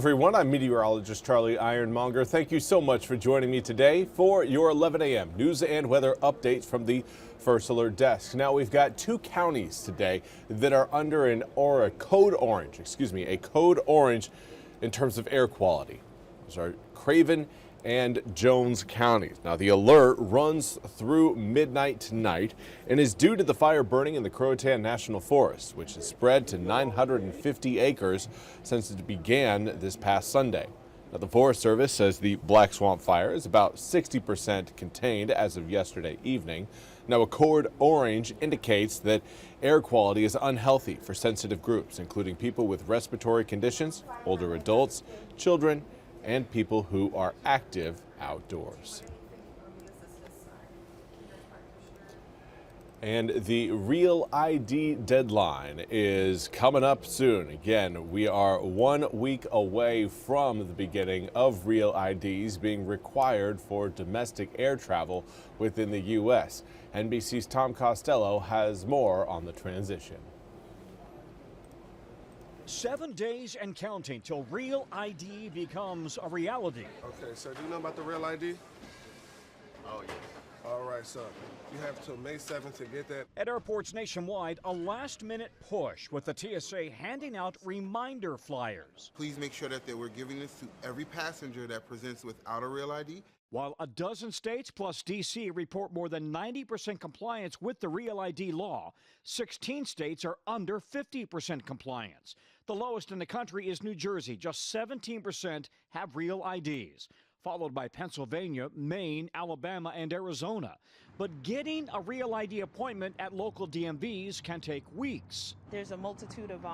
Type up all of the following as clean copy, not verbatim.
Everyone, I'm meteorologist Charlie Ironmonger. Thank you so much for joining me today for your 11 a.m. news and weather updates from the First Alert Desk. Now, we've got two counties today that are under a code orange in terms of air quality. Those are Craven and Jones counties. Now, the alert runs through midnight tonight and is due to the fire burning in the Croatan National Forest, which has spread to 950 acres since it began this past Sunday. Now, the Forest Service says the Black Swamp fire is about 60% contained as of yesterday evening. Now, a code orange indicates that air quality is unhealthy for sensitive groups, including people with respiratory conditions, older adults, children, and people who are active outdoors. And the Real ID deadline is coming up soon. Again, we are 1 week away from the beginning of Real IDs being required for domestic air travel within the U.S. NBC's Tom Costello has more on the transition. 7 days and counting till Real ID becomes a reality. Okay, sir, do you know about the Real ID? Oh, yes. All right, sir. You have till May 7th to get that. At airports nationwide, a last-minute push with the TSA handing out reminder flyers. Please make sure that we're giving this to every passenger that presents without a Real ID. While a dozen states plus D.C. report more than 90% compliance with the Real ID law, 16 states are under 50% compliance. The lowest in the country is New Jersey. Just 17% have Real IDs, followed by Pennsylvania, Maine, Alabama, and Arizona. But getting a Real ID appointment at local DMVs can take weeks. There's a multitude of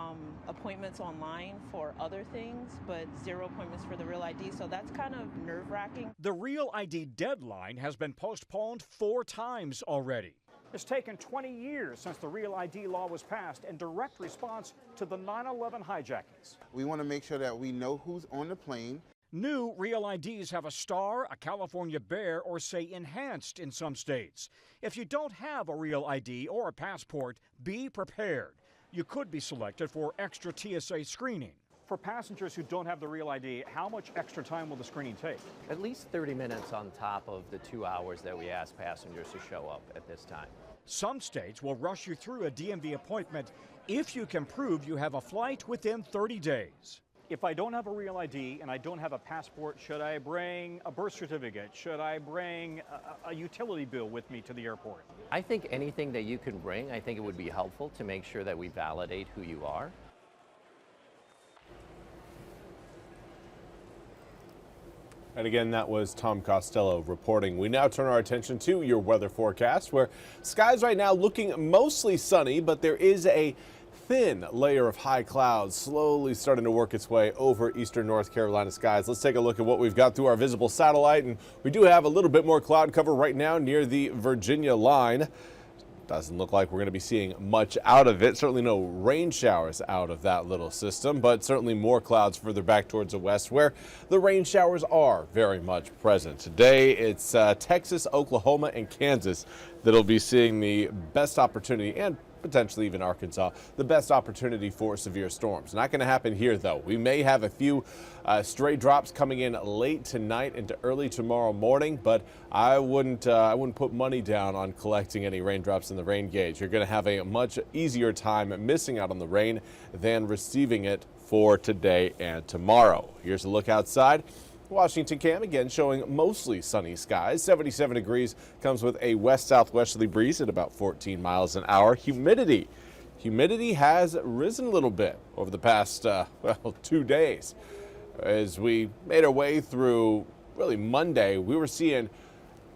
appointments online for other things, but zero appointments for the Real ID, so that's kind of nerve-wracking. The Real ID deadline has been postponed 4 times already. It's taken 20 years since the Real ID law was passed in direct response to the 9/11 hijackings. We want to make sure that we know who's on the plane. New Real IDs have a star, a California bear, or say enhanced in some states. If you don't have a Real ID or a passport, be prepared. You could be selected for extra TSA screening. For passengers who don't have the Real ID, how much extra time will the screening take? At least 30 minutes on top of the 2 hours that we ask passengers to show up at this time. Some states will rush you through a DMV appointment if you can prove you have a flight within 30 days. If I don't have a Real ID and I don't have a passport, should I bring a birth certificate? Should I bring a utility bill with me to the airport? I think anything that you can bring, I think it would be helpful to make sure that we validate who you are. And again, that was Tom Costello reporting. We now turn our attention to your weather forecast, where skies right now looking mostly sunny, but there is a thin layer of high clouds slowly starting to work its way over eastern North Carolina skies. Let's take a look at what we've got through our visible satellite, and we do have a little bit more cloud cover right now near the Virginia line. Doesn't look like we're going to be seeing much out of it. Certainly no rain showers out of that little system, but certainly more clouds further back towards the west where the rain showers are very much present. Today it's Texas, Oklahoma, and Kansas that'll be seeing the best opportunity, and potentially even Arkansas, the best opportunity for severe storms. Not going to happen here, though. We may have a few stray drops coming in late tonight into early tomorrow morning, but I wouldn't put money down on collecting any raindrops in the rain gauge. You're going to have a much easier time missing out on the rain than receiving it for today and tomorrow. Here's a look outside. Washington cam again showing mostly sunny skies. 77 degrees, comes with a west-southwesterly breeze at about 14 miles an hour. Humidity has risen a little bit over the past 2 days. As we made our way through really Monday, we were seeing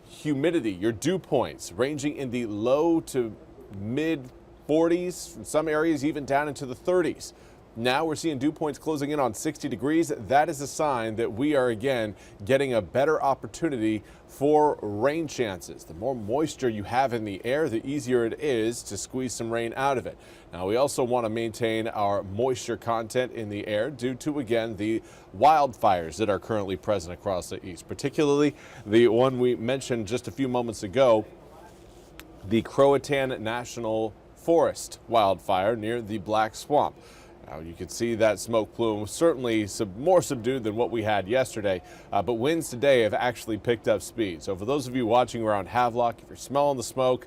humidity, your dew points ranging in the low to mid 40s, in some areas even down into the 30s. Now we're seeing dew points closing in on 60 degrees. That is a sign that we are again getting a better opportunity for rain chances. The more moisture you have in the air, the easier it is to squeeze some rain out of it. Now we also want to maintain our moisture content in the air due to, again, the wildfires that are currently present across the east, particularly the one we mentioned just a few moments ago, the Croatan National Forest wildfire near the Black Swamp. Now you can see that smoke plume certainly more subdued than what we had yesterday, but winds today have actually picked up speed. So for those of you watching around Havelock, if you're smelling the smoke,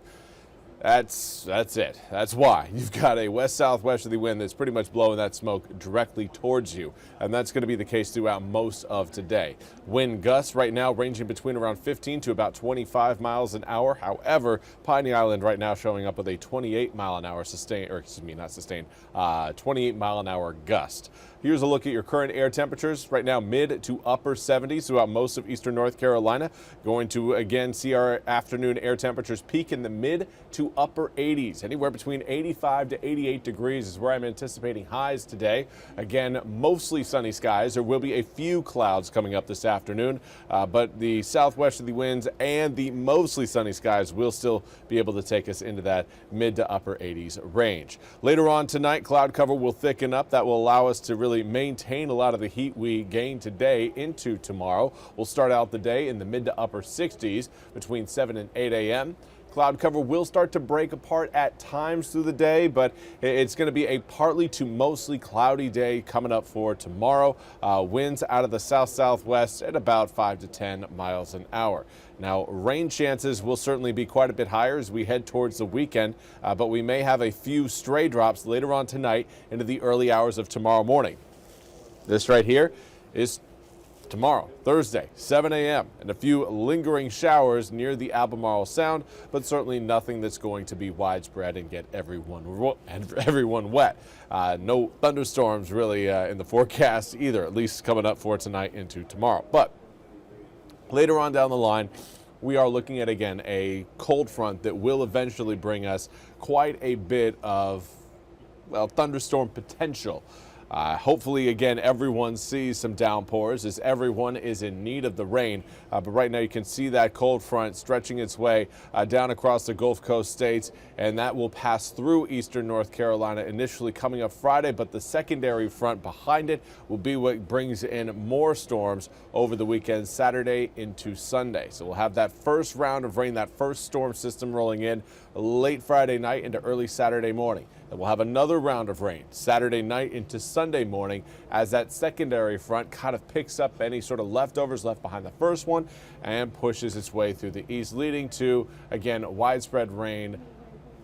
that's it. That's why you've got a west-southwesterly wind that's pretty much blowing that smoke directly towards you, and that's going to be the case throughout most of today. Wind gusts right now ranging between around 15 to about 25 miles an hour. However, Piney Island right now showing up with a 28 mile an hour sustained, or excuse me, not sustained, 28 mile an hour gust. Here's a look at your current air temperatures. Right now, mid to upper 70s throughout most of eastern North Carolina. Going to, again, see our afternoon air temperatures peak in the mid to upper 80s. Anywhere between 85 to 88 degrees is where I'm anticipating highs today. Again, mostly sunny skies. There will be a few clouds coming up this afternoon, but the southwesterly winds and the mostly sunny skies will still be able to take us into that mid to upper 80s range. Later on tonight, cloud cover will thicken up. That will allow us to really maintain a lot of the heat we gained today into tomorrow. We'll start out the day in the mid to upper 60s between 7 and 8 a.m. Cloud cover will start to break apart at times through the day, but it's going to be a partly to mostly cloudy day coming up for tomorrow. Winds out of the south-southwest at about 5 to 10 miles an hour. Now, rain chances will certainly be quite a bit higher as we head towards the weekend, but we may have a few stray drops later on tonight into the early hours of tomorrow morning. This right here is tomorrow, Thursday, 7 a.m., and a few lingering showers near the Albemarle Sound, but certainly nothing that's going to be widespread and get everyone wet. No thunderstorms really in the forecast either, at least coming up for tonight into tomorrow. But later on down the line, we are looking at, again, a cold front that will eventually bring us quite a bit of, well, thunderstorm potential. Hopefully, again, everyone sees some downpours as everyone is in need of the rain. But right now you can see that cold front stretching its way down across the Gulf Coast states, and that will pass through eastern North Carolina initially coming up Friday. But the secondary front behind it will be what brings in more storms over the weekend, Saturday into Sunday. So we'll have that first round of rain, that first storm system rolling in late Friday night into early Saturday morning. Then we'll have another round of rain Saturday night into Sunday morning as that secondary front kind of picks up any sort of leftovers left behind the first one and pushes its way through the east, leading to, again, widespread rain,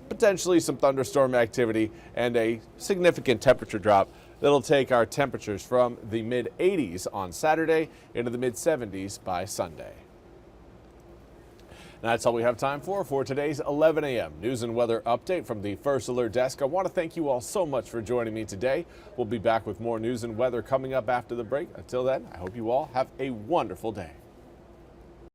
potentially some thunderstorm activity, and a significant temperature drop that'll take our temperatures from the mid-80s on Saturday into the mid-70s by Sunday. That's all we have time for today's 11 a.m. news and weather update from the First Alert Desk. I want to thank you all so much for joining me today. We'll be back with more news and weather coming up after the break. Until then, I hope you all have a wonderful day.